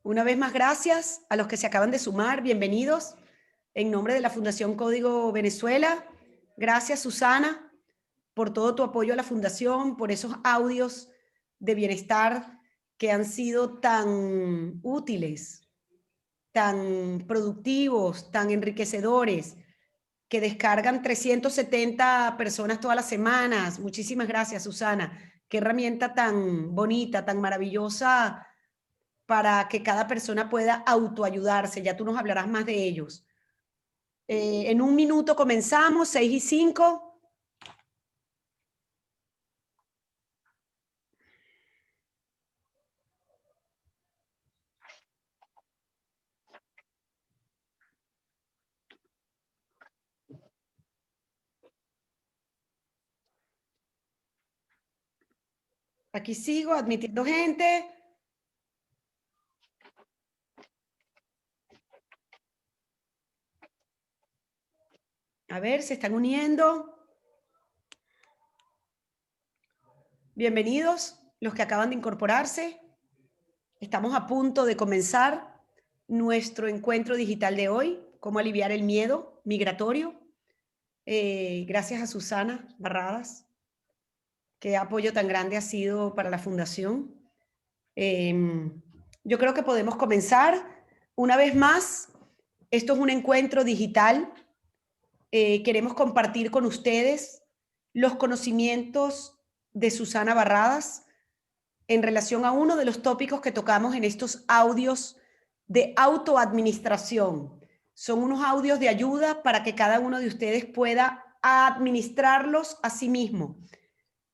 Una vez más, gracias a los que se acaban de sumar. Bienvenidos. En nombre de la Fundación Código Venezuela, gracias, Susana, por todo tu apoyo a la Fundación, por esos audios de bienestar que han sido tan útiles, tan productivos, tan enriquecedores, que descargan 370 personas todas las semanas. Muchísimas gracias, Susana. Qué herramienta tan bonita, tan maravillosa para que cada persona pueda autoayudarse. Ya tú nos hablarás más de ellos. En un minuto comenzamos, 6:05. Aquí sigo admitiendo gente. A ver, se están uniendo. Bienvenidos los que acaban de incorporarse. Estamos a punto de comenzar nuestro encuentro digital de hoy, cómo aliviar el miedo migratorio. Gracias a Susana Barradas, qué apoyo tan grande ha sido para la Fundación. Yo creo que podemos comenzar. Una vez más, esto es un encuentro digital. Queremos compartir con ustedes los conocimientos de Susana Barradas en relación a uno de los tópicos que tocamos en estos audios de autoadministración. Son unos audios de ayuda para que cada uno de ustedes pueda administrarlos a sí mismo.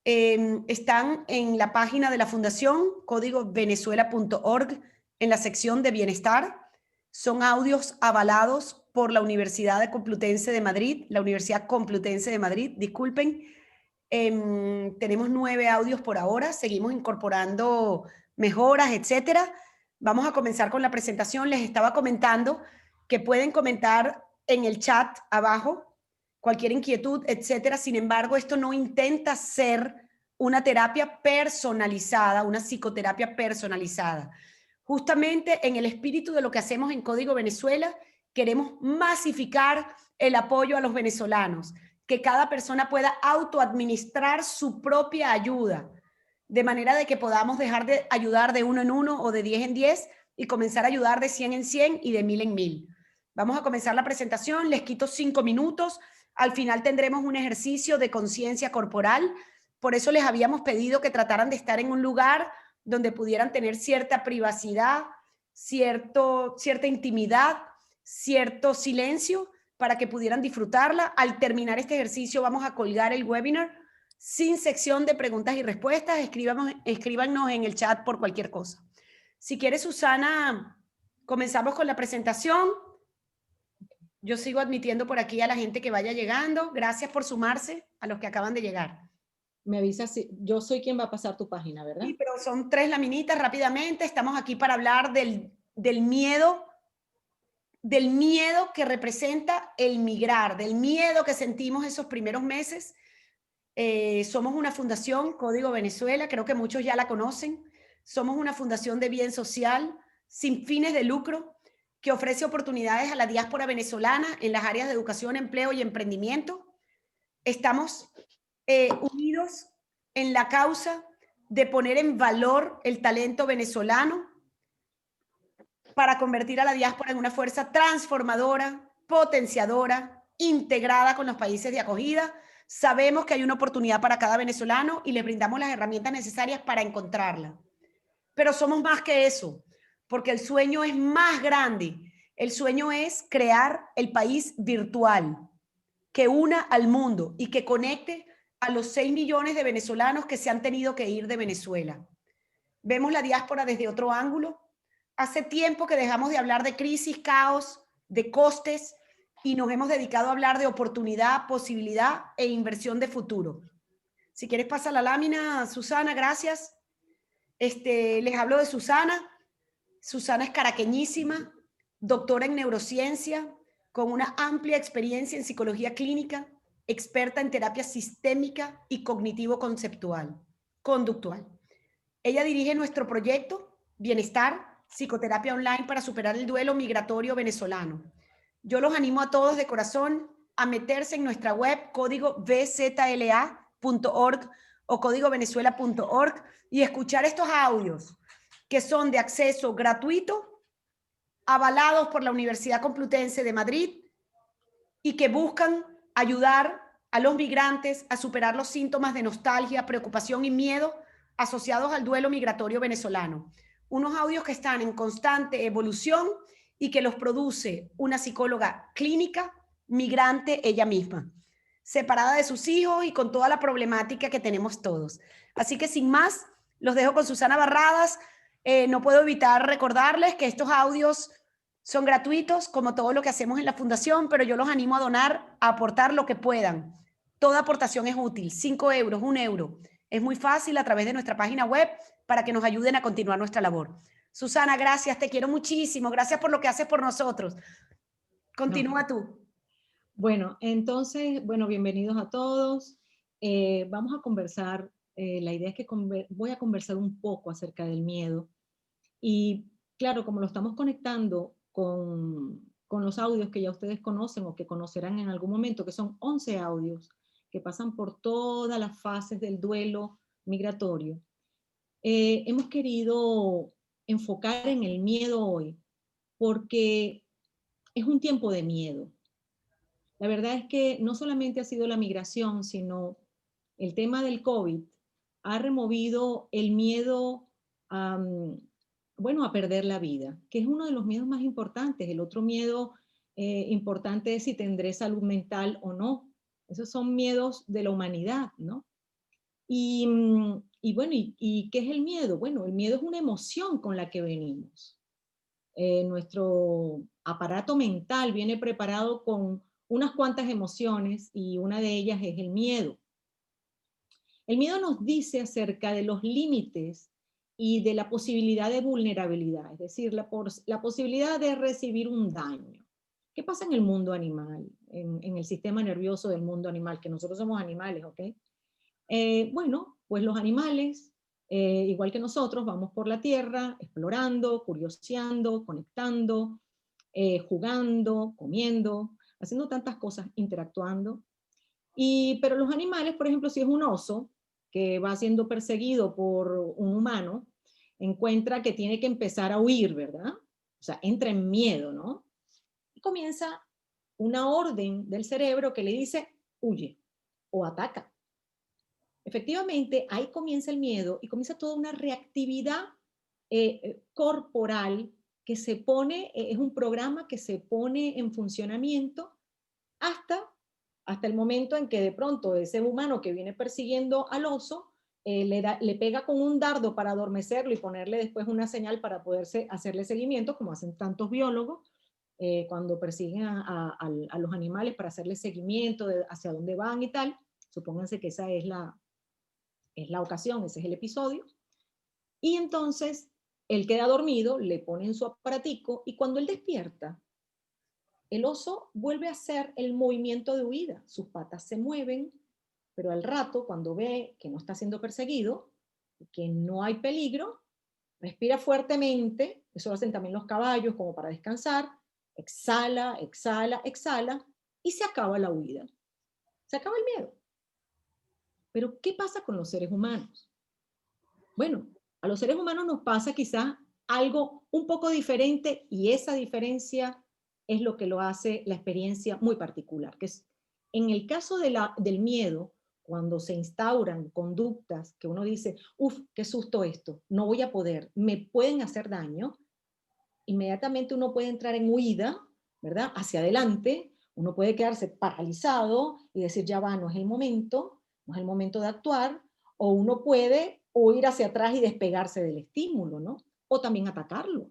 Están en la página de la Fundación, códigovenezuela.org, en la sección de bienestar. Son audios avalados por la Universidad Complutense de Madrid, la Universidad Complutense de Madrid, disculpen. Tenemos 9 audios por ahora, seguimos incorporando mejoras, etcétera. Vamos a comenzar con la presentación. Les estaba comentando que pueden comentar en el chat abajo cualquier inquietud, etcétera. Sin embargo, esto no intenta ser una terapia personalizada, una psicoterapia personalizada. Justamente en el espíritu de lo que hacemos en Código Venezuela, queremos masificar el apoyo a los venezolanos, que cada persona pueda autoadministrar su propia ayuda, de manera de que podamos dejar de ayudar de 1 en 1 o de 10 en 10 y comenzar a ayudar de 100 en 100 y de 1000 en 1000. Vamos a comenzar la presentación, les quito 5 minutos. Al final tendremos un ejercicio de conciencia corporal. Por eso les habíamos pedido que trataran de estar en un lugar donde pudieran tener cierta privacidad, cierta intimidad, cierto silencio para que pudieran disfrutarla. Al terminar este ejercicio vamos a colgar el webinar sin sección de preguntas y respuestas. Escríbanos en el chat por cualquier cosa. Si quieres, Susana, comenzamos con la presentación. Yo sigo admitiendo por aquí a la gente que vaya llegando. Gracias por sumarse a los que acaban de llegar. Me avisas si yo soy quien va a pasar tu página, ¿verdad? Sí, pero son 3 laminitas rápidamente. Estamos aquí para hablar del miedo que representa el migrar, del miedo que sentimos esos primeros meses. Somos una fundación, Código Venezuela, creo que muchos ya la conocen. Somos una fundación de bien social sin fines de lucro que ofrece oportunidades a la diáspora venezolana en las áreas de educación, empleo y emprendimiento. Estamos unidos en la causa de poner en valor el talento venezolano para convertir a la diáspora en una fuerza transformadora, potenciadora, integrada con los países de acogida. Sabemos que hay una oportunidad para cada venezolano y les brindamos las herramientas necesarias para encontrarla. Pero somos más que eso, porque el sueño es más grande. El sueño es crear el país virtual que una al mundo y que conecte a los 6 millones de venezolanos que se han tenido que ir de Venezuela. Vemos la diáspora desde otro ángulo. Hace tiempo que dejamos de hablar de crisis, caos, de costes y nos hemos dedicado a hablar de oportunidad, posibilidad e inversión de futuro. Si quieres pasa la lámina, Susana, gracias. Les hablo de Susana. Susana es caraqueñísima, doctora en neurociencia, con una amplia experiencia en psicología clínica, experta en terapia sistémica y cognitivo-conductual. Ella dirige nuestro proyecto Bienestar, psicoterapia online para superar el duelo migratorio venezolano. Yo los animo a todos de corazón a meterse en nuestra web código vzla.org o códigovenezuela.org y escuchar estos audios que son de acceso gratuito, avalados por la Universidad Complutense de Madrid y que buscan ayudar a los migrantes a superar los síntomas de nostalgia, preocupación y miedo asociados al duelo migratorio venezolano. Unos audios que están en constante evolución y que los produce una psicóloga clínica migrante ella misma, separada de sus hijos y con toda la problemática que tenemos todos. Así que sin más, los dejo con Susana Barradas. No puedo evitar recordarles que estos audios son gratuitos, como todo lo que hacemos en la Fundación, pero yo los animo a donar, a aportar lo que puedan. Toda aportación es útil, 5 euros, 1 euro. Es muy fácil a través de nuestra página web para que nos ayuden a continuar nuestra labor. Susana, gracias, te quiero muchísimo. Gracias por lo que haces por nosotros. Continúa No. tú. Bueno, entonces, bueno, bienvenidos a todos. Vamos a conversar, la idea es que voy a conversar un poco acerca del miedo. Y claro, como lo estamos conectando con los audios que ya ustedes conocen o que conocerán en algún momento, que son 11 audios que pasan por todas las fases del duelo migratorio, hemos querido enfocar en el miedo hoy porque es un tiempo de miedo. La verdad es que no solamente ha sido la migración, sino el tema del COVID ha removido el miedo a, bueno, a perder la vida, que es uno de los miedos más importantes. El otro miedo importante es si tendré salud mental o no. Esos son miedos de la humanidad, ¿no? Y bueno, ¿y qué es el miedo? Bueno, el miedo es una emoción con la que venimos. Nuestro aparato mental viene preparado con unas cuantas emociones y una de ellas es el miedo. El miedo nos dice acerca de los límites y de la posibilidad de vulnerabilidad, es decir, la posibilidad de recibir un daño. ¿Qué pasa en el mundo animal, en el sistema nervioso del mundo animal? Que nosotros somos animales, ¿ok? Bueno, pues los animales, igual que nosotros, vamos por la tierra explorando, curioseando, conectando, jugando, comiendo, haciendo tantas cosas, interactuando. Pero los animales, por ejemplo, si es un oso que va siendo perseguido por un humano, encuentra que tiene que empezar a huir, ¿verdad? O sea, entra en miedo, ¿no? Y comienza una orden del cerebro que le dice, huye o ataca. Efectivamente, ahí comienza el miedo y comienza toda una reactividad corporal que se pone, es un programa que se pone en funcionamiento hasta el momento en que de pronto ese humano que viene persiguiendo al oso le pega con un dardo para adormecerlo y ponerle después una señal para poderse hacerle seguimiento, como hacen tantos biólogos cuando persiguen a los animales para hacerle seguimiento de hacia dónde van y tal. Supónganse que esa es la ocasión, ese es el episodio. Y entonces él queda dormido, le ponen su aparatico y cuando él despierta, el oso vuelve a hacer el movimiento de huida. Sus patas se mueven, pero al rato, cuando ve que no está siendo perseguido, que no hay peligro, respira fuertemente, eso lo hacen también los caballos como para descansar, exhala, exhala, exhala, y se acaba la huida. Se acaba el miedo. Pero ¿qué pasa con los seres humanos? Bueno, a los seres humanos nos pasa quizás algo un poco diferente y esa diferencia es lo que lo hace la experiencia muy particular, que es en el caso del miedo, cuando se instauran conductas que uno dice, uff, qué susto esto, no voy a poder, me pueden hacer daño, inmediatamente uno puede entrar en huida, ¿verdad? Hacia adelante, uno puede quedarse paralizado y decir, ya va, no es el momento de actuar, o uno puede o ir hacia atrás y despegarse del estímulo, ¿no? O también atacarlo.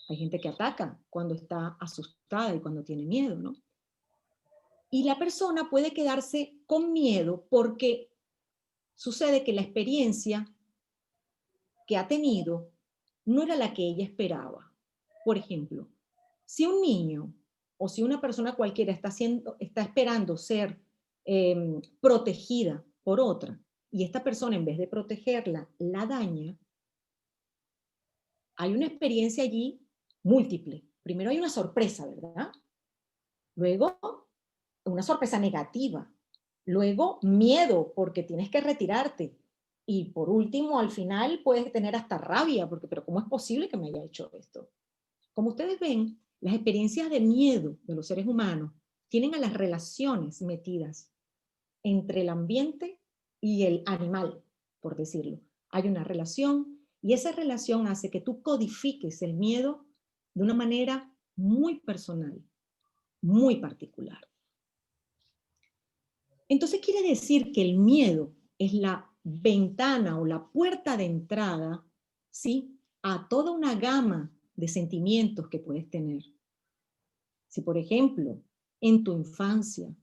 Hay gente que ataca cuando está asustada y cuando tiene miedo, ¿no? Y la persona puede quedarse con miedo porque sucede que la experiencia que ha tenido no era la que ella esperaba. Por ejemplo, si un niño o si una persona cualquiera está esperando ser protegida por otra y esta persona en vez de protegerla la daña, hay una experiencia allí múltiple. Primero hay una sorpresa, ¿verdad? Luego una sorpresa negativa. Luego miedo porque tienes que retirarte. Y por último, al final puedes tener hasta rabia, porque, pero ¿cómo es posible que me haya hecho esto? Como ustedes ven, las experiencias de miedo de los seres humanos tienen a las relaciones metidas entre el ambiente y el animal, por decirlo. Hay una relación y esa relación hace que tú codifiques el miedo de una manera muy personal, muy particular. Entonces quiere decir que el miedo es la ventana o la puerta de entrada, ¿sí?, a toda una gama de sentimientos que puedes tener. Si, por ejemplo, en tu infancia,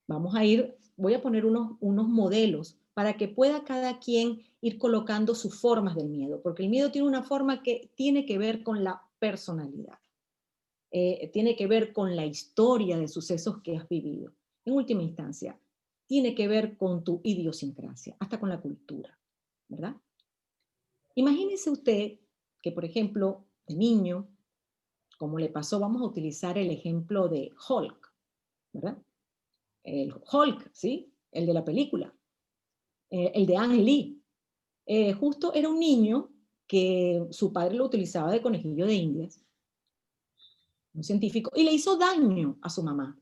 voy a poner unos modelos para que pueda cada quien ir colocando sus formas del miedo, porque el miedo tiene una forma que tiene que ver con la personalidad, tiene que ver con la historia de sucesos que has vivido. En última instancia, tiene que ver con tu idiosincrasia, hasta con la cultura, ¿verdad? Imagínese usted que, por ejemplo, de niño, como le pasó, vamos a utilizar el ejemplo de Hulk, ¿verdad? El Hulk, ¿sí? El de la película, el de Ang Lee. Justo era un niño que su padre lo utilizaba de conejillo de indias, un científico, y le hizo daño a su mamá,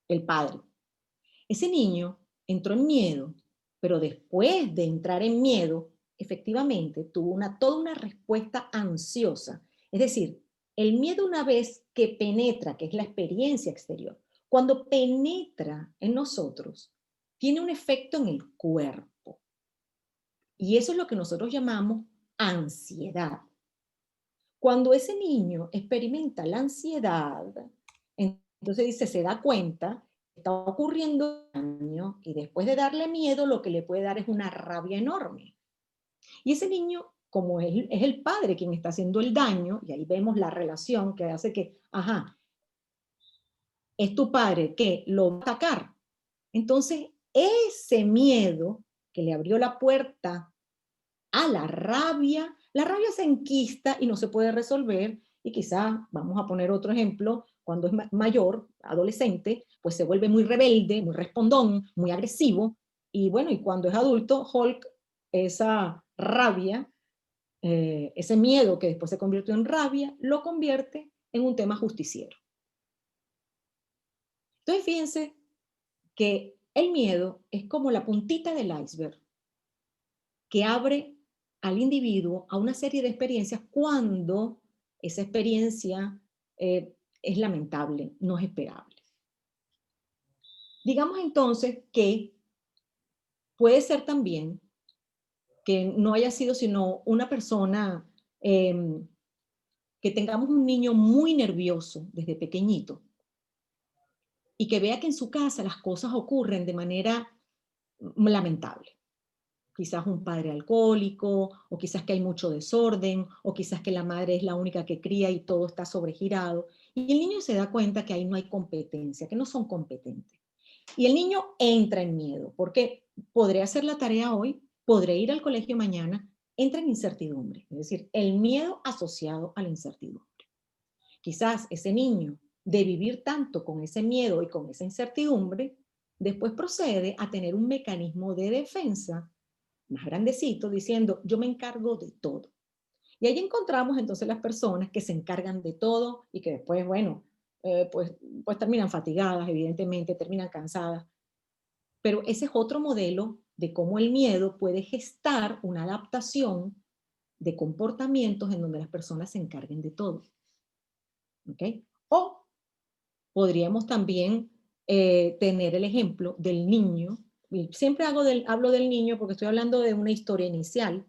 el padre. Ese niño entró en miedo, pero después de entrar en miedo, efectivamente tuvo toda una respuesta ansiosa. Es decir, el miedo una vez que penetra, que es la experiencia exterior, cuando penetra en nosotros, tiene un efecto en el cuerpo. Y eso es lo que nosotros llamamos ansiedad. Cuando ese niño experimenta la ansiedad, entonces dice, se da cuenta, está ocurriendo daño y después de darle miedo, lo que le puede dar es una rabia enorme. Y ese niño, como es el padre quien está haciendo el daño, y ahí vemos la relación que hace que, ajá, es tu padre que lo va a atacar. Entonces, ese miedo que le abrió la puerta a la rabia se enquista y no se puede resolver y quizás, vamos a poner otro ejemplo, cuando es mayor, adolescente, pues se vuelve muy rebelde, muy respondón, muy agresivo y bueno, y cuando es adulto, Hulk, esa rabia, ese miedo que después se convirtió en rabia, lo convierte en un tema justiciero. Entonces fíjense que el miedo es como la puntita del iceberg que abre al individuo a una serie de experiencias cuando esa experiencia es lamentable, no es esperable. Digamos entonces que puede ser también que no haya sido sino una persona, que tengamos un niño muy nervioso desde pequeñito y que vea que en su casa las cosas ocurren de manera lamentable. Quizás un padre alcohólico, o quizás que hay mucho desorden, o quizás que la madre es la única que cría y todo está sobregirado. Y el niño se da cuenta que ahí no hay competencia, que no son competentes. Y el niño entra en miedo, porque podré hacer la tarea hoy, podré ir al colegio mañana, entra en incertidumbre, es decir, el miedo asociado a la incertidumbre. Quizás ese niño, de vivir tanto con ese miedo y con esa incertidumbre, después procede a tener un mecanismo de defensa más grandecito, diciendo, yo me encargo de todo. Y ahí encontramos entonces las personas que se encargan de todo y que después, bueno, pues terminan fatigadas, evidentemente, terminan cansadas. Pero ese es otro modelo de cómo el miedo puede gestar una adaptación de comportamientos en donde las personas se encarguen de todo. ¿Ok? O podríamos también tener el ejemplo del niño. Y siempre hablo del niño porque estoy hablando de una historia inicial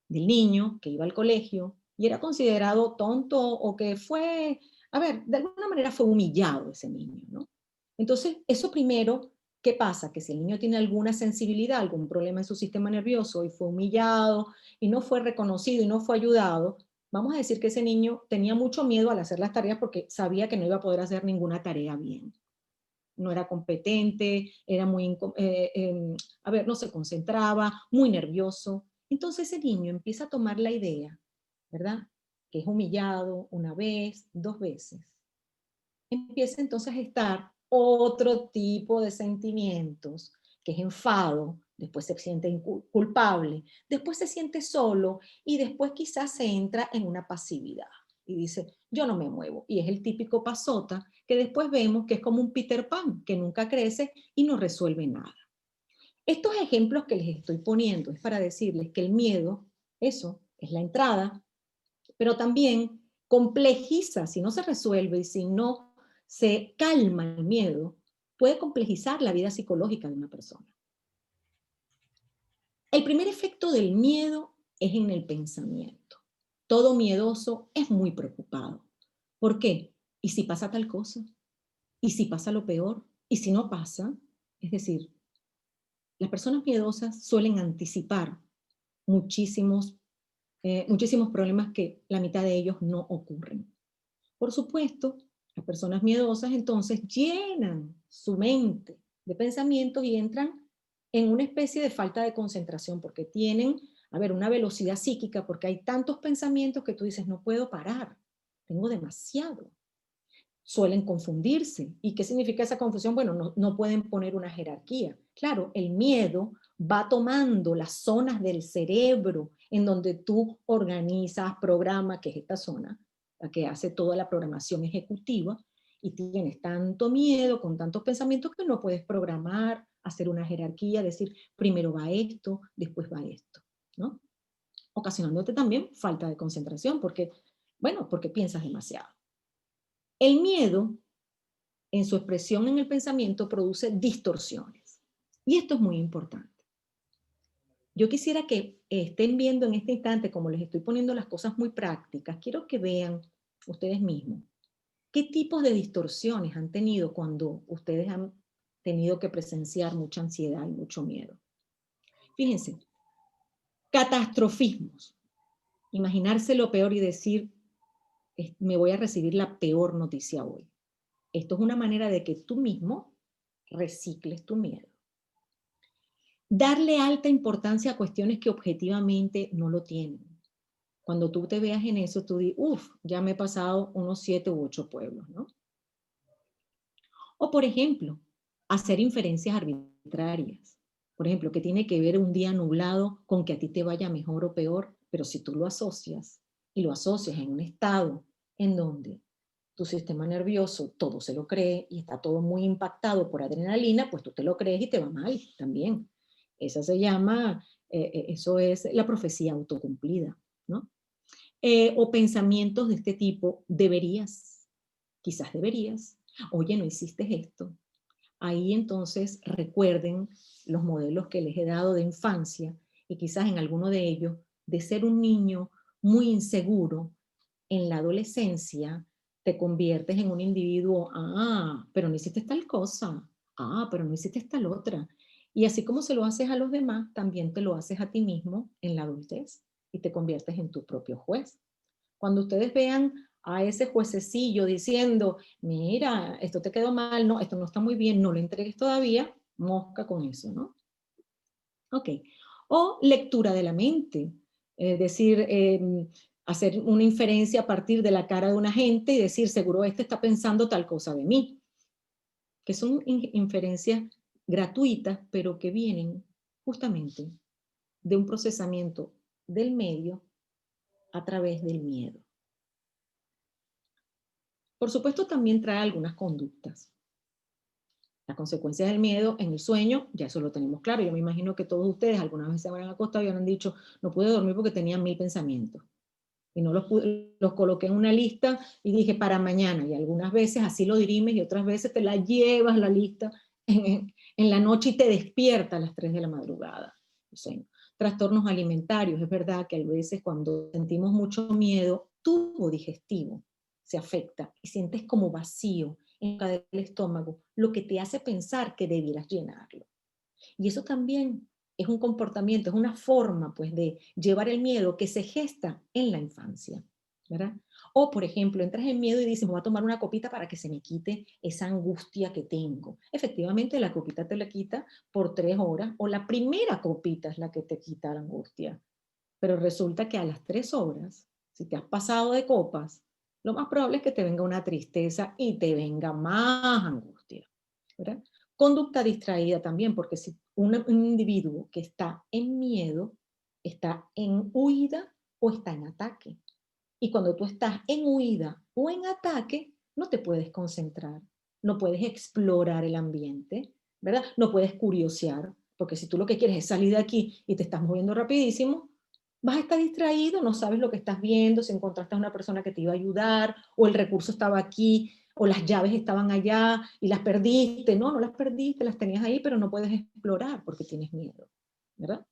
del niño que iba al colegio y era considerado tonto o que fue, a ver, de alguna manera fue humillado ese niño, ¿no? Entonces, eso primero, ¿qué pasa? Que si el niño tiene alguna sensibilidad, algún problema en su sistema nervioso y fue humillado y no fue reconocido y no fue ayudado, vamos a decir que ese niño tenía mucho miedo al hacer las tareas porque sabía que no iba a poder hacer ninguna tarea bien. No era competente, era muy, no se concentraba, muy nervioso. Entonces ese niño empieza a tomar la idea ¿verdad? Que es humillado una vez, 2 veces. Empieza entonces a estar otro tipo de sentimientos, que es enfado, después se siente culpable, después se siente solo y después quizás se entra en una pasividad y dice, yo no me muevo. Y es el típico pasota que después vemos que es como un Peter Pan, que nunca crece y no resuelve nada. Estos ejemplos que les estoy poniendo es para decirles que el miedo, eso, es la entrada, pero también complejiza, si no se resuelve y si no se calma el miedo, puede complejizar la vida psicológica de una persona. El primer efecto del miedo es en el pensamiento. Todo miedoso es muy preocupado. ¿Por qué? ¿Y si pasa tal cosa? ¿Y si pasa lo peor? ¿Y si no pasa? Es decir, las personas miedosas suelen anticipar muchísimos, muchísimos problemas que la mitad de ellos no ocurren. Por supuesto, las personas miedosas entonces llenan su mente de pensamientos y entran en una especie de falta de concentración porque tienen, a ver, una velocidad psíquica porque hay tantos pensamientos que tú dices, no puedo parar, tengo demasiado. Suelen confundirse. ¿Y qué significa esa confusión? Bueno, no pueden poner una jerarquía. Claro, el miedo va tomando las zonas del cerebro en donde tú organizas, programas, que es esta zona, la que hace toda la programación ejecutiva, y tienes tanto miedo con tantos pensamientos que no puedes programar, hacer una jerarquía, decir, primero va esto, después va esto, ¿no? Ocasionándote también falta de concentración, porque, bueno, porque piensas demasiado. El miedo, en su expresión en el pensamiento, produce distorsiones. Y esto es muy importante. Yo quisiera que estén viendo en este instante, como les estoy poniendo las cosas muy prácticas, quiero que vean ustedes mismos qué tipos de distorsiones han tenido cuando ustedes han tenido que presenciar mucha ansiedad y mucho miedo. Fíjense, catastrofismos. Imaginarse lo peor y decir, me voy a recibir la peor noticia hoy. Esto es una manera de que tú mismo recicles tu miedo. Darle alta importancia a cuestiones que objetivamente no lo tienen. Cuando tú te veas en eso, tú dices, ya me he pasado unos 7 u 8 pueblos, ¿no? O, por ejemplo, hacer inferencias arbitrarias. Por ejemplo, que tiene que ver un día nublado con que a ti te vaya mejor o peor, pero si tú lo asocias y lo asocias en un estado en donde tu sistema nervioso todo se lo cree y está todo muy impactado por adrenalina, pues tú te lo crees y te va mal también. Esa se llama, eso es la profecía autocumplida, ¿no? O pensamientos de este tipo, deberías, quizás deberías, oye, no hiciste esto. Ahí entonces recuerden los modelos que les he dado de infancia y quizás en alguno de ellos, de ser un niño muy inseguro, en la adolescencia te conviertes en un individuo, pero no hiciste tal cosa, pero no hiciste tal otra. Y así como se lo haces a los demás, también te lo haces a ti mismo en la adultez y te conviertes en tu propio juez. Cuando ustedes vean a ese juececillo diciendo, mira, esto te quedó mal, no, esto no está muy bien, no lo entregues todavía, mosca con eso, ¿no? Ok. O lectura de la mente, es decir, hacer una inferencia a partir de la cara de una gente y decir, seguro este está pensando tal cosa de mí, que son inferencias gratuitas, pero que vienen justamente de un procesamiento del medio a través del miedo. Por supuesto, también trae algunas conductas. Las consecuencias del miedo en el sueño, ya eso lo tenemos claro. Yo me imagino que todos ustedes alguna vez se habrán acostado y habrán dicho, no pude dormir porque tenía 1000 pensamientos. Y no los coloqué en una lista y dije para mañana. Y algunas veces así lo dirimes y otras veces te la llevas la lista en la noche y te despierta a las 3 de la madrugada. O sea, trastornos alimentarios. Es verdad que a veces cuando sentimos mucho miedo, tu tubo digestivo se afecta y sientes como vacío en el estómago, lo que te hace pensar que debieras llenarlo. Y eso también es un comportamiento, es una forma pues de llevar el miedo que se gesta en la infancia, ¿verdad? O, por ejemplo, entras en miedo y dices, me voy a tomar una copita para que se me quite esa angustia que tengo. Efectivamente, la copita te la quita por 3 horas, o la primera copita es la que te quita la angustia. Pero resulta que a las 3 horas si te has pasado de copas, lo más probable es que te venga una tristeza y te venga más angustia, ¿verdad? Conducta distraída también, porque si un individuo que está en miedo, está en huida o está en ataque. Y cuando tú estás en huida o en ataque, no te puedes concentrar, no puedes explorar el ambiente, ¿verdad? No puedes curiosear, porque si tú lo que quieres es salir de aquí y te estás moviendo rapidísimo, vas a estar distraído, no sabes lo que estás viendo, si encontraste a una persona que te iba a ayudar, o el recurso estaba aquí, o las llaves estaban allá y las perdiste. No, no las perdiste, las tenías ahí, pero no puedes explorar porque tienes miedo, ¿verdad?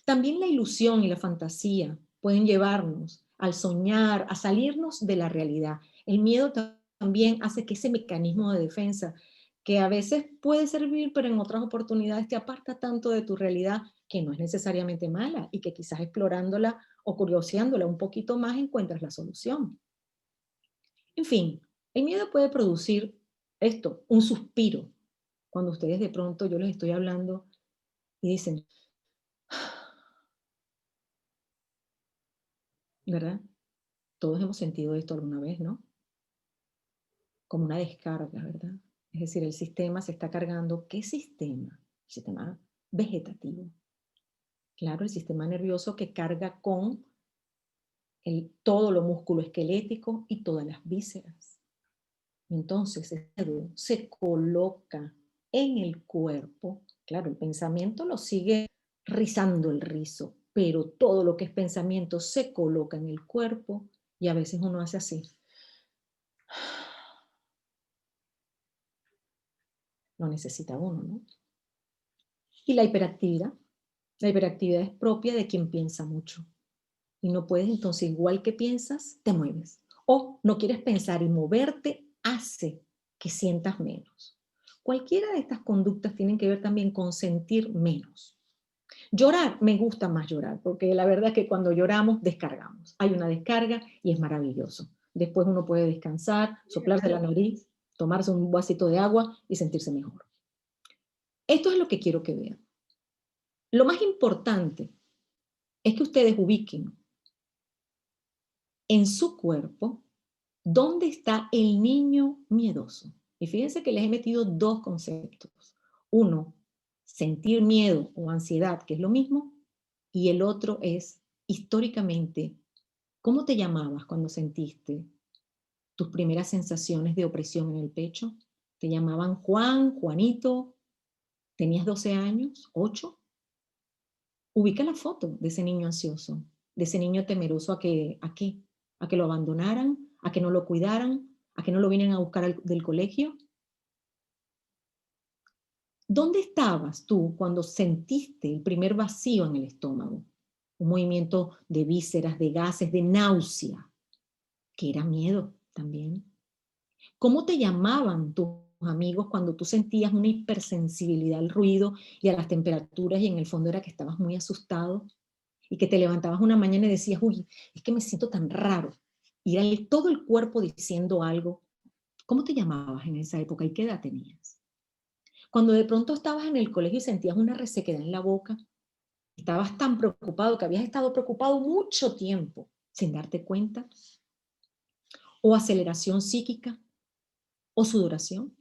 También la ilusión y la fantasía pueden llevarnos al soñar, a salirnos de la realidad. El miedo también hace que ese mecanismo de defensa, que a veces puede servir, pero en otras oportunidades te aparta tanto de tu realidad que no es necesariamente mala y que quizás explorándola o curioseándola un poquito más encuentras la solución. En fin, el miedo puede producir esto, un suspiro. Cuando ustedes de pronto yo les estoy hablando y dicen, ¿verdad? Todos hemos sentido esto alguna vez, ¿no? Como una descarga, ¿verdad? Es decir, el sistema se está cargando. ¿Qué sistema? El sistema vegetativo. Claro, el sistema nervioso que carga con todo lo músculo esquelético y todas las vísceras. Entonces, el miedo se coloca en el cuerpo. Claro, el pensamiento lo sigue rizando el rizo, pero todo lo que es pensamiento se coloca en el cuerpo y a veces uno hace así. Lo necesita uno, ¿no? Y la hiperactividad. La hiperactividad es propia de quien piensa mucho. Y no puedes, entonces, igual que piensas, te mueves. O no quieres pensar y moverte hace que sientas menos. Cualquiera de estas conductas tienen que ver también con sentir menos. Llorar, me gusta más llorar, porque la verdad es que cuando lloramos, descargamos. Hay una descarga y es maravilloso. Después uno puede descansar, soplarse la nariz, tomarse un vasito de agua y sentirse mejor. Esto es lo que quiero que vean. Lo más importante es que ustedes ubiquen en su cuerpo dónde está el niño miedoso. Y fíjense que les he metido dos conceptos. Uno, sentir miedo o ansiedad, que es lo mismo, y el otro es, históricamente, ¿cómo te llamabas cuando sentiste tus primeras sensaciones de opresión en el pecho? ¿Te llamaban Juan, Juanito? ¿Tenías 12 años? ¿8? Ubica la foto de ese niño ansioso, de ese niño temeroso ¿a qué? ¿A que lo abandonaran? ¿A que no lo cuidaran? ¿A que no lo vinieran a buscar del colegio? ¿Dónde estabas tú cuando sentiste el primer vacío en el estómago? Un movimiento de vísceras, de gases, de náusea, que era miedo también. ¿Cómo te llamaban tus amigos cuando tú sentías una hipersensibilidad al ruido y a las temperaturas y en el fondo era que estabas muy asustado? Y que te levantabas una mañana y decías, uy, es que me siento tan raro. Y era todo el cuerpo diciendo algo. ¿Cómo te llamabas en esa época y qué edad tenías? Cuando de pronto estabas en el colegio y sentías una resequedad en la boca, estabas tan preocupado que habías estado preocupado mucho tiempo sin darte cuenta, o aceleración psíquica, o sudoración.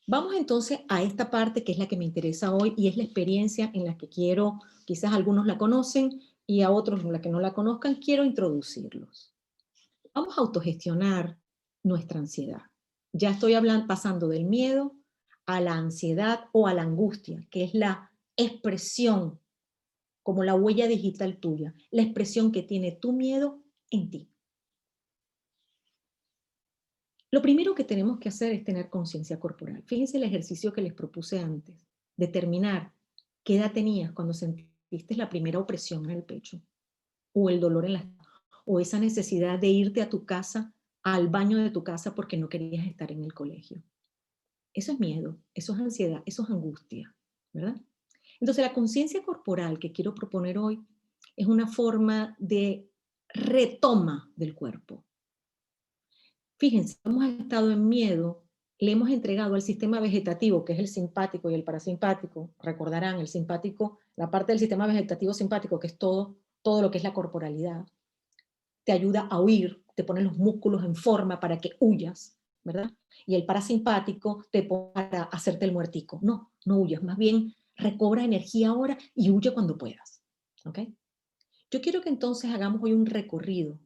Vamos entonces a esta parte que es la que me interesa hoy y es la experiencia en la que quiero, quizás algunos la conocen y a otros la que no la conozcan, quiero introducirlos. Vamos a autogestionar nuestra ansiedad. Ya estoy pasando del miedo a la ansiedad o a la angustia, que es la expresión, como la huella digital tuya, la expresión que tiene tu miedo en ti. Lo primero que tenemos que hacer es tener conciencia corporal. Fíjense el ejercicio que les propuse antes, determinar qué edad tenías cuando sentiste la primera opresión en el pecho, o el dolor en la, o esa necesidad de irte a tu casa, al baño de tu casa porque no querías estar en el colegio. Eso es miedo, eso es ansiedad, eso es angustia, ¿verdad? Entonces la conciencia corporal que quiero proponer hoy es una forma de retoma del cuerpo. Fíjense, hemos estado en miedo, le hemos entregado al sistema vegetativo, que es el simpático y el parasimpático, recordarán, el simpático, la parte del sistema vegetativo simpático, que es todo todo lo que es la corporalidad, te ayuda a huir, te pone los músculos en forma para que huyas, ¿verdad? Y el parasimpático te pone para hacerte el muertico. No, no huyas, más bien recobra energía ahora y huye cuando puedas, ¿ok? Yo quiero que entonces hagamos hoy un recorrido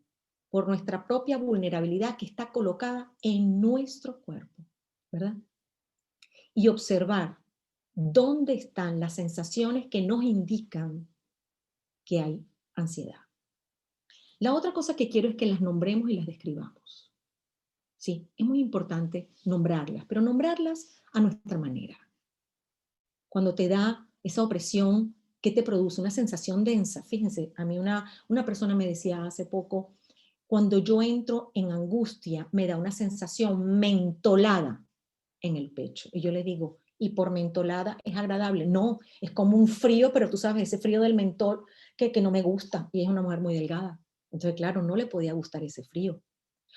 por nuestra propia vulnerabilidad que está colocada en nuestro cuerpo, ¿verdad? Y observar dónde están las sensaciones que nos indican que hay ansiedad. La otra cosa que quiero es que las nombremos y las describamos. Sí, es muy importante nombrarlas, pero nombrarlas a nuestra manera. Cuando te da esa opresión, ¿qué te produce? Una sensación densa. Fíjense, a mí una persona me decía hace poco, cuando yo entro en angustia, me da una sensación mentolada en el pecho. Y yo le digo, ¿y por mentolada es agradable? No, es como un frío, pero tú sabes, ese frío del mentol que no me gusta. Y es una mujer muy delgada. Entonces, claro, no le podía gustar ese frío.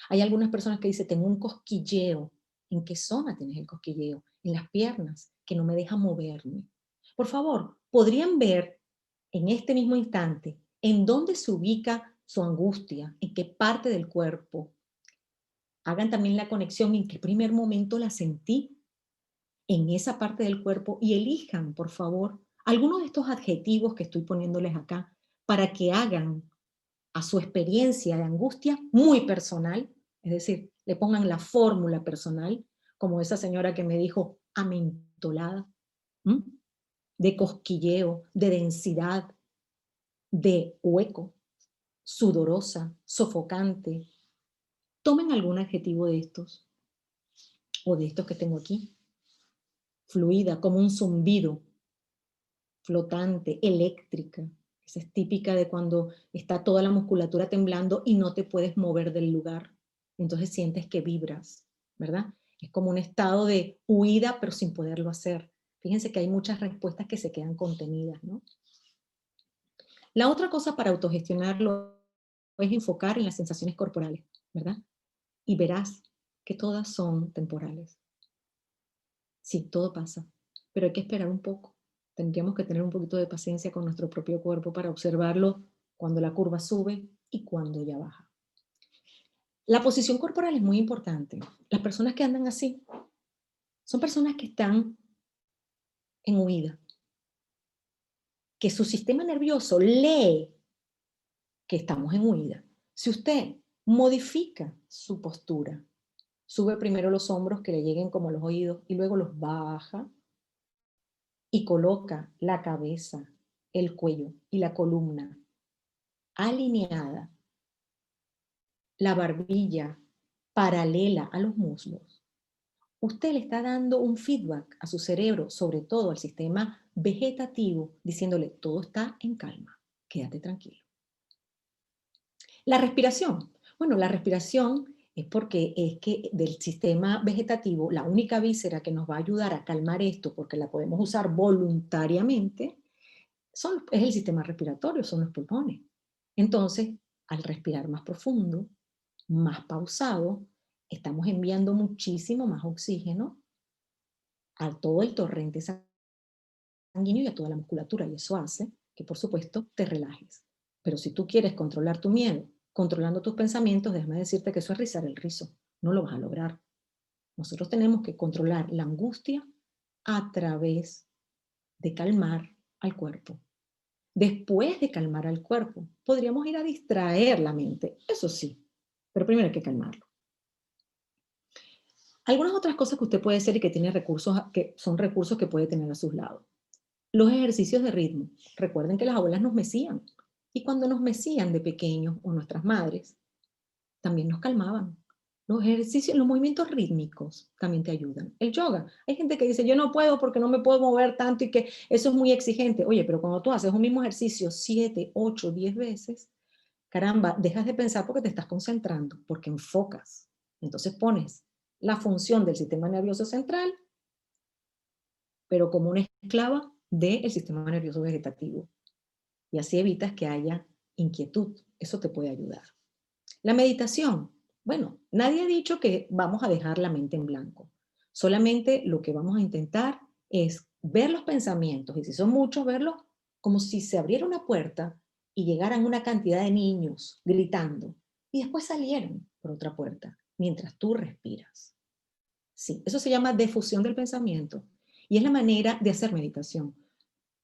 Hay algunas personas que dicen, tengo un cosquilleo. ¿En qué zona tienes el cosquilleo? En las piernas, que no me deja moverme. Por favor, ¿podrían ver en este mismo instante en dónde se ubica su angustia? ¿En qué parte del cuerpo? Hagan también la conexión en qué primer momento la sentí en esa parte del cuerpo y elijan, por favor, algunos de estos adjetivos que estoy poniéndoles acá para que hagan a su experiencia de angustia muy personal, es decir, le pongan la fórmula personal, como esa señora que me dijo amentolada, ¿m? De cosquilleo, de densidad, de hueco, sudorosa, sofocante. Tomen algún adjetivo de estos, o de estos que tengo aquí, fluida, como un zumbido, flotante, eléctrica. Esa es típica de cuando está toda la musculatura temblando y no te puedes mover del lugar. Entonces sientes que vibras, ¿verdad? Es como un estado de huida, pero sin poderlo hacer. Fíjense que hay muchas respuestas que se quedan contenidas, ¿no? La otra cosa para autogestionarlo es enfocar en las sensaciones corporales, ¿verdad? Y verás que todas son temporales. Sí, todo pasa, pero hay que esperar un poco. Tendríamos que tener un poquito de paciencia con nuestro propio cuerpo para observarlo cuando la curva sube y cuando ya baja. La posición corporal es muy importante. Las personas que andan así son personas que están en huida, que su sistema nervioso lee que estamos en huida. Si usted modifica su postura, sube primero los hombros que le lleguen como a los oídos y luego los baja, y coloca la cabeza, el cuello y la columna alineada, la barbilla paralela a los muslos, usted le está dando un feedback a su cerebro, sobre todo al sistema vegetativo, diciéndole todo está en calma, quédate tranquilo. La respiración. Bueno, la respiración es porque es que del sistema vegetativo, la única víscera que nos va a ayudar a calmar esto, porque la podemos usar voluntariamente, es el sistema respiratorio, son los pulmones. Entonces, al respirar más profundo, más pausado, estamos enviando muchísimo más oxígeno a todo el torrente sanguíneo y a toda la musculatura, y eso hace que, por supuesto, te relajes. Pero si tú quieres controlar tu miedo, controlando tus pensamientos, déjame decirte que eso es rizar el rizo, no lo vas a lograr. Nosotros tenemos que controlar la angustia a través de calmar al cuerpo. Después de calmar al cuerpo, podríamos ir a distraer la mente, eso sí, pero primero hay que calmarlo. Algunas otras cosas que usted puede hacer y que tiene recursos, que son recursos que puede tener a sus lados. Los ejercicios de ritmo. Recuerden que las abuelas nos mecían. Y cuando nos mecían de pequeños, o nuestras madres, también nos calmaban. Los ejercicios, los movimientos rítmicos también te ayudan. El yoga. Hay gente que dice, yo no puedo porque no me puedo mover tanto y que eso es muy exigente. Oye, pero cuando tú haces un mismo ejercicio 7, 8, 10 veces, caramba, dejas de pensar porque te estás concentrando, porque enfocas. Entonces pones la función del sistema nervioso central, pero como una esclava del sistema nervioso vegetativo. Y así evitas que haya inquietud. Eso te puede ayudar. La meditación. Bueno, nadie ha dicho que vamos a dejar la mente en blanco. Solamente lo que vamos a intentar es ver los pensamientos, y si son muchos, verlos como si se abriera una puerta y llegaran una cantidad de niños gritando y después salieron por otra puerta mientras tú respiras. Sí, eso se llama difusión del pensamiento y es la manera de hacer meditación.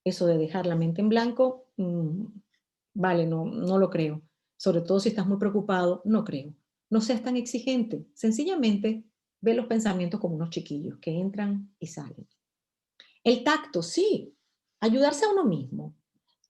Eso de dejar la mente en blanco, vale, no lo creo. Sobre todo si estás muy preocupado, no creo. No seas tan exigente. Sencillamente ve los pensamientos como unos chiquillos que entran y salen. El tacto, sí. Ayudarse a uno mismo.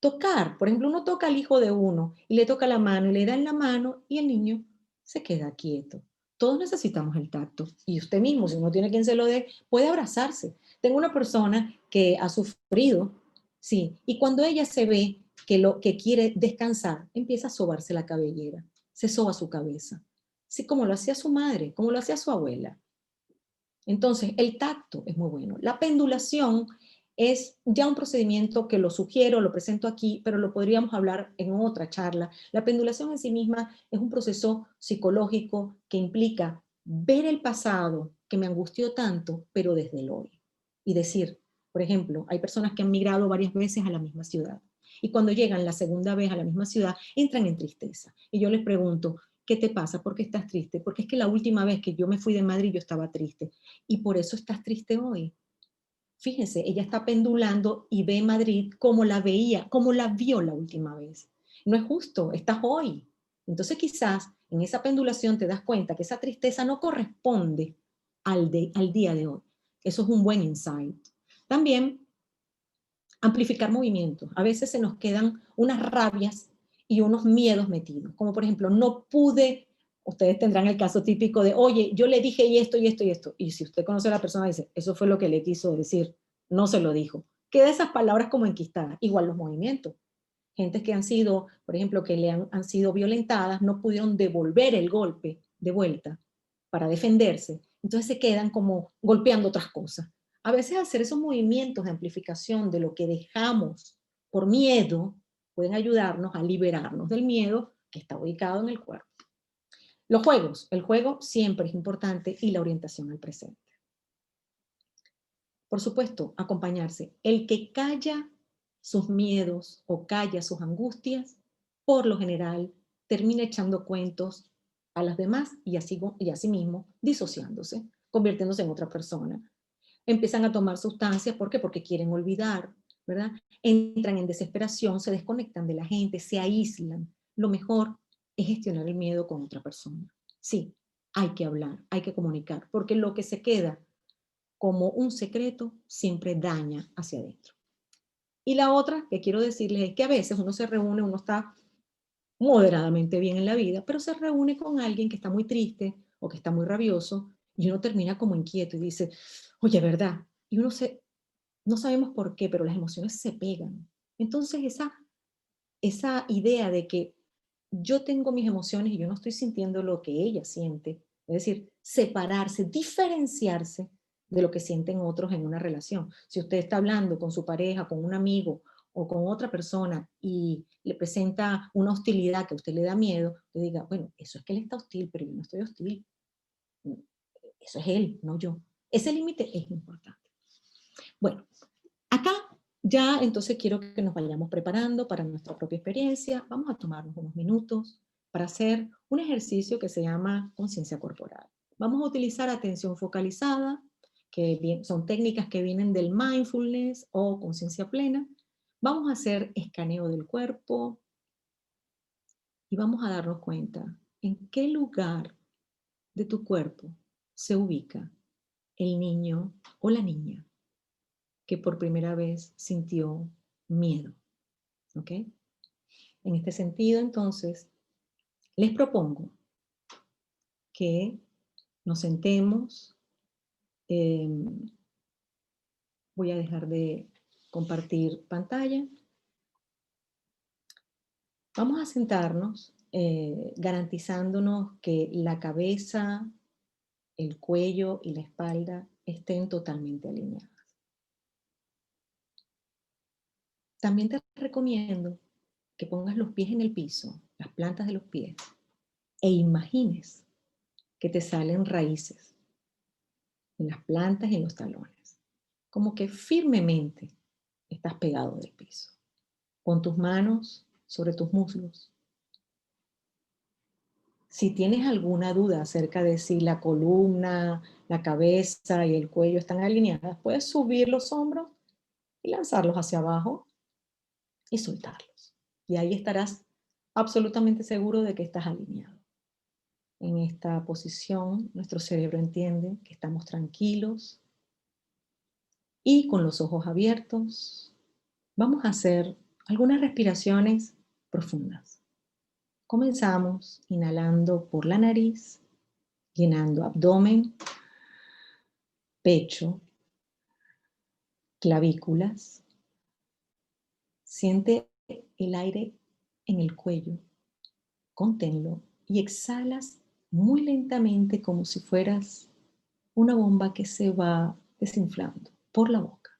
Tocar, por ejemplo, uno toca al hijo de uno y le toca la mano y le da en la mano y el niño se queda quieto. Todos necesitamos el tacto y usted mismo, si no tiene quien se lo dé, puede abrazarse. Tengo una persona que ha sufrido, sí, y cuando ella se ve que quiere descansar, empieza a sobarse la cabellera, se soba su cabeza, sí, como lo hacía su madre, como lo hacía su abuela. Entonces, el tacto es muy bueno. La pendulación es ya un procedimiento que lo sugiero, lo presento aquí, pero lo podríamos hablar en otra charla. La pendulación en sí misma es un proceso psicológico que implica ver el pasado que me angustió tanto, pero desde el hoy. Y decir, por ejemplo, hay personas que han migrado varias veces a la misma ciudad. Y cuando llegan la segunda vez a la misma ciudad, entran en tristeza. Y yo les pregunto, ¿qué te pasa? ¿Por qué estás triste? Porque es que la última vez que yo me fui de Madrid yo estaba triste. Y por eso estás triste hoy. Fíjense, ella está pendulando y ve Madrid como la veía, como la vio la última vez. No es justo, estás hoy. Entonces quizás en esa pendulación te das cuenta que esa tristeza no corresponde al día de hoy. Eso es un buen insight. También amplificar movimientos. A veces se nos quedan unas rabias y unos miedos metidos, como por ejemplo, no pude, ustedes tendrán el caso típico de, oye, yo le dije y esto y esto y esto, y si usted conoce a la persona, dice, eso fue lo que le quiso decir, no se lo dijo. Queda esas palabras como enquistadas, igual los movimientos. Gentes que han sido, por ejemplo, que han sido violentadas, no pudieron devolver el golpe de vuelta para defenderse, entonces se quedan como golpeando otras cosas. A veces hacer esos movimientos de amplificación de lo que dejamos por miedo pueden ayudarnos a liberarnos del miedo que está ubicado en el cuerpo. Los juegos, el juego siempre es importante y la orientación al presente. Por supuesto, acompañarse. El que calla sus miedos o calla sus angustias, por lo general, termina echando cuentos a las demás y así mismo disociándose, convirtiéndose en otra persona. Empiezan a tomar sustancias, ¿por qué? Porque quieren olvidar, ¿verdad? Entran en desesperación, se desconectan de la gente, se aíslan. Lo mejor es gestionar el miedo con otra persona. Sí, hay que hablar, hay que comunicar, porque lo que se queda como un secreto siempre daña hacia adentro. Y la otra que quiero decirles es que a veces uno se reúne, uno está moderadamente bien en la vida, pero se reúne con alguien que está muy triste o que está muy rabioso y uno termina como inquieto y dice, oye, ¿verdad? Y no sabemos por qué, pero las emociones se pegan. Entonces esa idea de que yo tengo mis emociones y yo no estoy sintiendo lo que ella siente, es decir, separarse, diferenciarse de lo que sienten otros en una relación. Si usted está hablando con su pareja, con un amigo o con otra persona y le presenta una hostilidad que a usted le da miedo, usted diga, bueno, eso es que él está hostil, pero yo no estoy hostil. Eso es él, no yo. Ese límite es importante. Bueno, acá ya entonces quiero que nos vayamos preparando para nuestra propia experiencia. Vamos a tomarnos unos minutos para hacer un ejercicio que se llama conciencia corporal. Vamos a utilizar atención focalizada, que son técnicas que vienen del mindfulness o conciencia plena. Vamos a hacer escaneo del cuerpo y vamos a darnos cuenta en qué lugar de tu cuerpo se ubica el niño o la niña que por primera vez sintió miedo. ¿Ok? En este sentido, entonces, les propongo que nos sentemos. Voy a dejar de compartir pantalla. Vamos a sentarnos garantizándonos que la cabeza, el cuello y la espalda estén totalmente alineadas. También te recomiendo que pongas los pies en el piso, las plantas de los pies, e imagines que te salen raíces en las plantas y en los talones. Como que firmemente estás pegado del piso. Pon tus manos sobre tus muslos. Si tienes alguna duda acerca de si la columna, la cabeza y el cuello están alineadas, puedes subir los hombros y lanzarlos hacia abajo y soltarlos. Y ahí estarás absolutamente seguro de que estás alineado. En esta posición, nuestro cerebro entiende que estamos tranquilos y con los ojos abiertos vamos a hacer algunas respiraciones profundas. Comenzamos inhalando por la nariz, llenando abdomen, pecho, clavículas. Siente el aire en el cuello, conténlo y exhalas muy lentamente como si fueras una bomba que se va desinflando por la boca.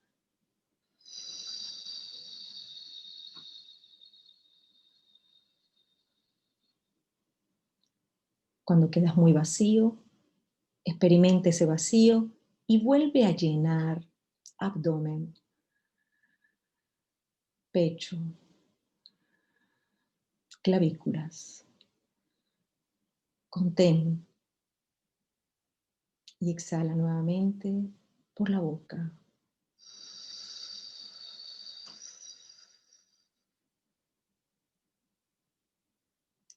Cuando quedas muy vacío, experimenta ese vacío y vuelve a llenar abdomen, pecho, clavículas. Contén y exhala nuevamente por la boca.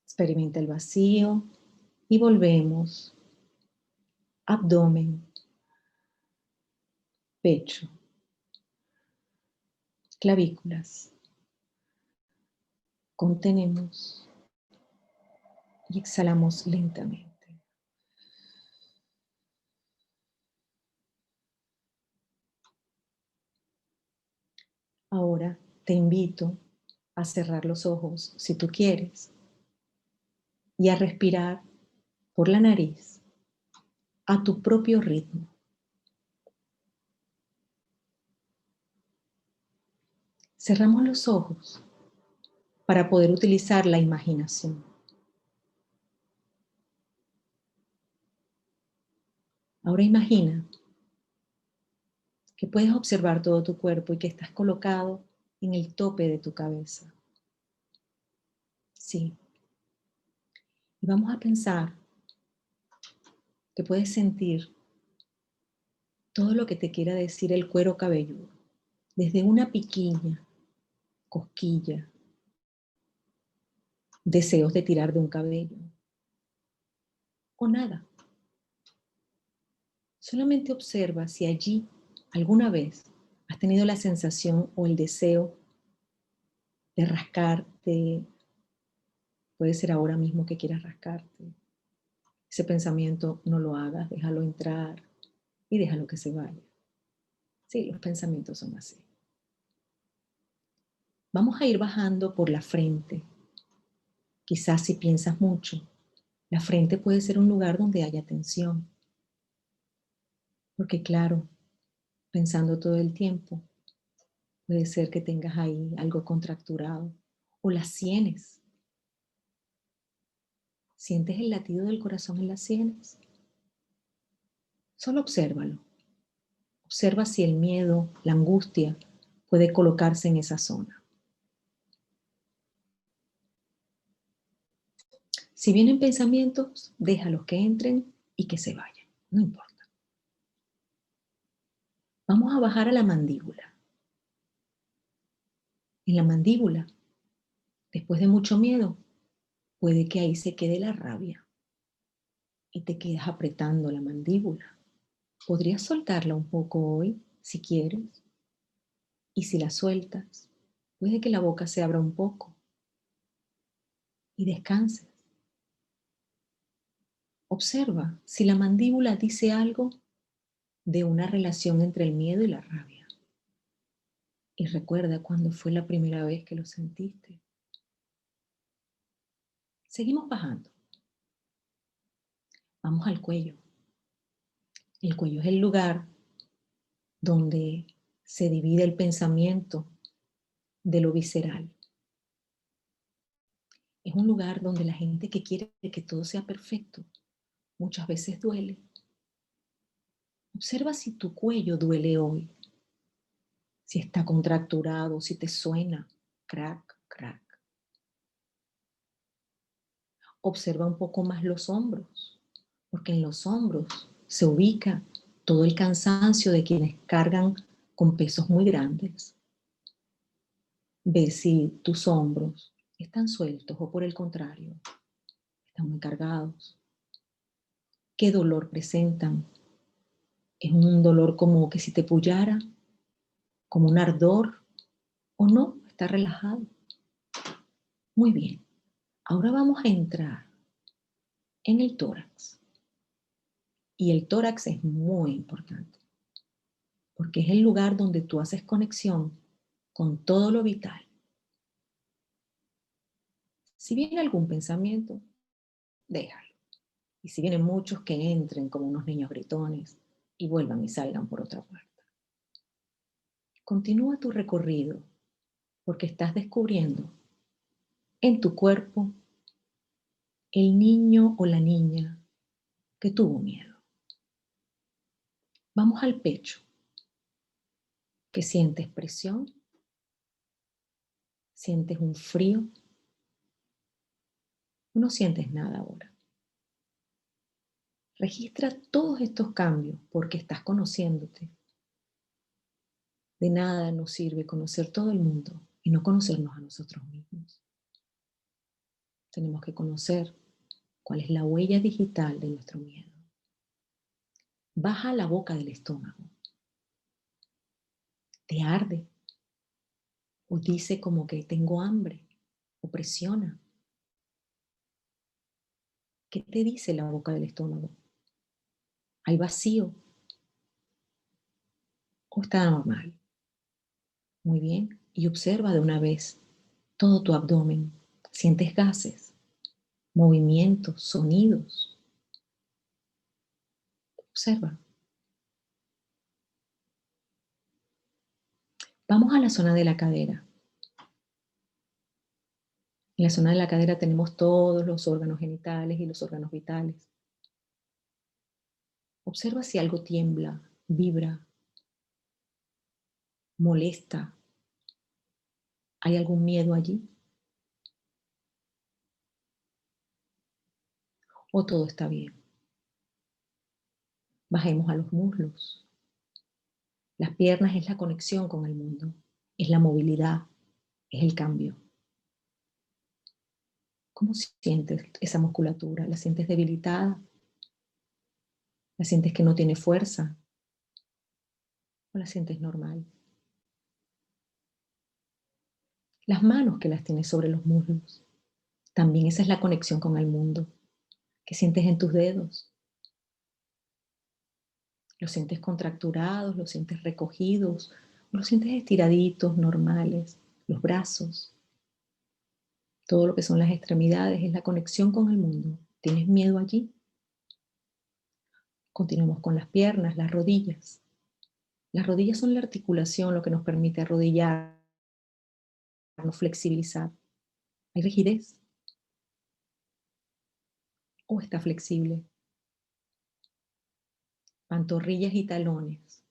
Experimenta el vacío y volvemos. Abdomen, pecho, clavículas. Contenemos y exhalamos lentamente. Ahora te invito a cerrar los ojos si tú quieres y a respirar por la nariz a tu propio ritmo. Cerramos los ojos para poder utilizar la imaginación. Ahora imagina que puedes observar todo tu cuerpo y que estás colocado en el tope de tu cabeza. Sí. Y vamos a pensar que puedes sentir todo lo que te quiera decir el cuero cabelludo, desde una piquiña, cosquilla, deseos de tirar de un cabello, o nada. Solamente observa si allí alguna vez has tenido la sensación o el deseo de rascarte. Puede ser ahora mismo que quieras rascarte. Ese pensamiento no lo hagas, déjalo entrar y déjalo que se vaya. Sí, los pensamientos son así. Vamos a ir bajando por la frente. Quizás si piensas mucho, la frente puede ser un lugar donde haya tensión. Porque claro, pensando todo el tiempo, puede ser que tengas ahí algo contracturado. O las sienes. ¿Sientes el latido del corazón en las sienes? Solo obsérvalo. Observa si el miedo, la angustia, puede colocarse en esa zona. Si vienen pensamientos, déjalos que entren y que se vayan. No importa. Vamos a bajar a la mandíbula. En la mandíbula, después de mucho miedo, puede que ahí se quede la rabia y te quedas apretando la mandíbula. Podrías soltarla un poco hoy, si quieres. Y si la sueltas, puede que la boca se abra un poco y descanses. Observa si la mandíbula dice algo de una relación entre el miedo y la rabia. Y recuerda cuándo fue la primera vez que lo sentiste. Seguimos bajando. Vamos al cuello. El cuello es el lugar donde se divide el pensamiento de lo visceral. Es un lugar donde la gente que quiere que todo sea perfecto muchas veces duele. Observa si tu cuello duele hoy, si está contracturado, si te suena crack, crack. Observa un poco más los hombros, porque en los hombros se ubica todo el cansancio de quienes cargan con pesos muy grandes. Ve si tus hombros están sueltos o por el contrario, están muy cargados. ¿Qué dolor presentan? ¿Es un dolor como que si te pullara? ¿Como un ardor? ¿O no? ¿Está relajado? Muy bien. Ahora vamos a entrar en el tórax. Y el tórax es muy importante, porque es el lugar donde tú haces conexión con todo lo vital. Si viene algún pensamiento, déjalo. Y si vienen muchos, que entren como unos niños gritones y vuelvan y salgan por otra puerta. Continúa tu recorrido, porque estás descubriendo en tu cuerpo el niño o la niña que tuvo miedo. Vamos al pecho, que sientes presión, sientes un frío, no sientes nada ahora. Registra todos estos cambios porque estás conociéndote. De nada nos sirve conocer todo el mundo y no conocernos a nosotros mismos. Tenemos que conocer cuál es la huella digital de nuestro miedo. Baja a la boca del estómago. Te arde. O dice como que tengo hambre. O presiona. ¿Qué te dice la boca del estómago? ¿Hay vacío? ¿O está normal? Muy bien. Y observa de una vez todo tu abdomen. Sientes gases, movimientos, sonidos. Observa. Vamos a la zona de la cadera. En la zona de la cadera tenemos todos los órganos genitales y los órganos vitales. Observa si algo tiembla, vibra, molesta. ¿Hay algún miedo allí? ¿O todo está bien? Bajemos a los muslos. Las piernas es la conexión con el mundo, es la movilidad, es el cambio. ¿Cómo sientes esa musculatura? ¿La sientes debilitada? ¿La sientes que no tiene fuerza? ¿O la sientes normal? Las manos que las tienes sobre los muslos. También esa es la conexión con el mundo. ¿Qué sientes en tus dedos? ¿Los sientes contracturados? ¿Los sientes recogidos? ¿O los sientes estiraditos, normales? Los brazos. Todo lo que son las extremidades es la conexión con el mundo. ¿Tienes miedo allí? Continuamos con las piernas, las rodillas. Las rodillas son la articulación, lo que nos permite arrodillarnos, flexibilizar. ¿Hay rigidez? ¿O está flexible? Pantorrillas y talones.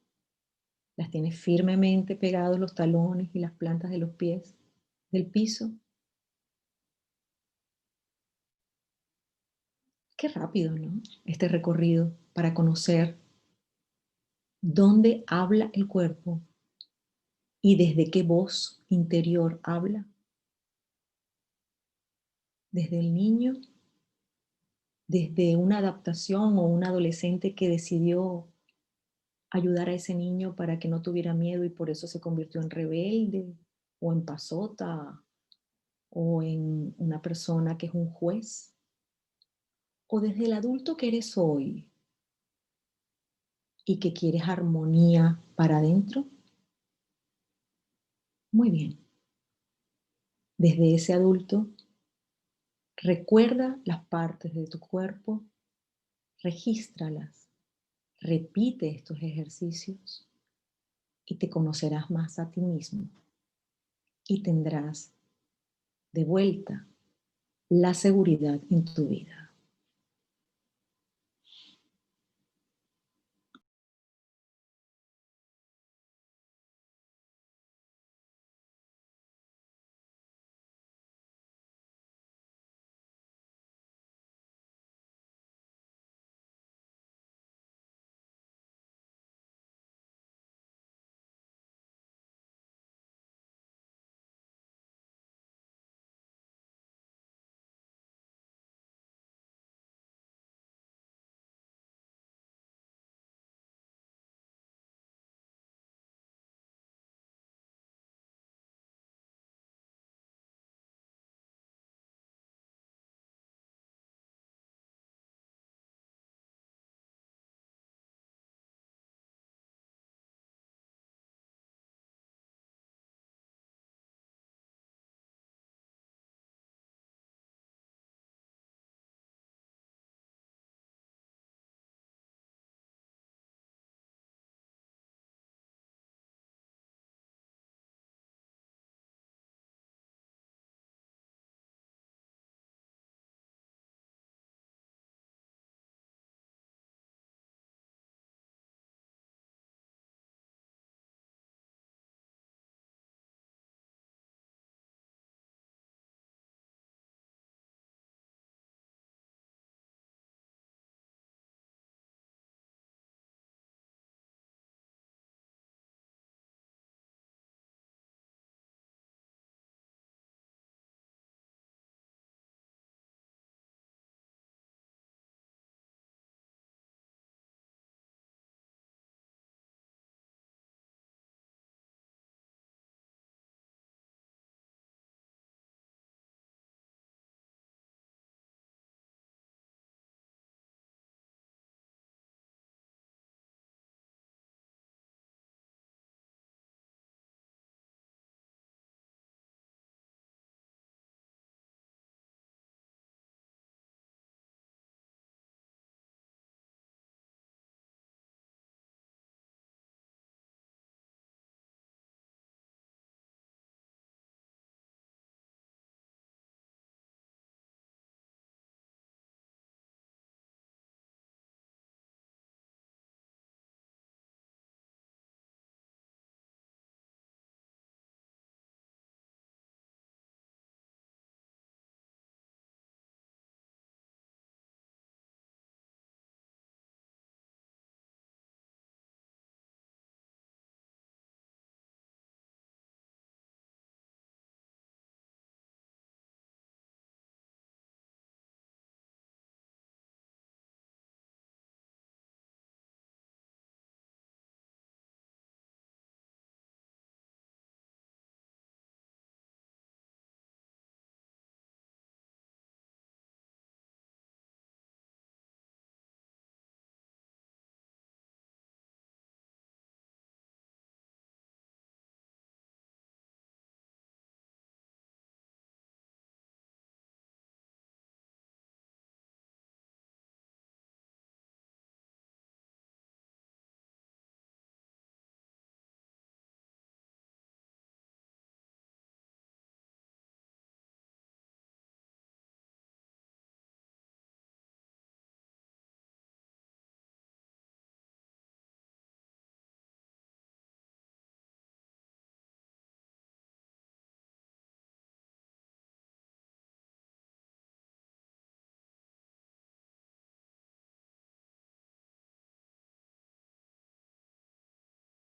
Las tienes firmemente pegados los talones y las plantas de los pies del piso. Qué rápido, ¿no? Este recorrido para conocer dónde habla el cuerpo y desde qué voz interior habla. Desde el niño, desde una adaptación o un adolescente que decidió ayudar a ese niño para que no tuviera miedo y por eso se convirtió en rebelde o en pasota o en una persona que es un juez. O desde el adulto que eres hoy y que quieres armonía para adentro. Muy bien. Desde ese adulto, recuerda las partes de tu cuerpo, regístralas, repite estos ejercicios y te conocerás más a ti mismo y tendrás de vuelta la seguridad en tu vida.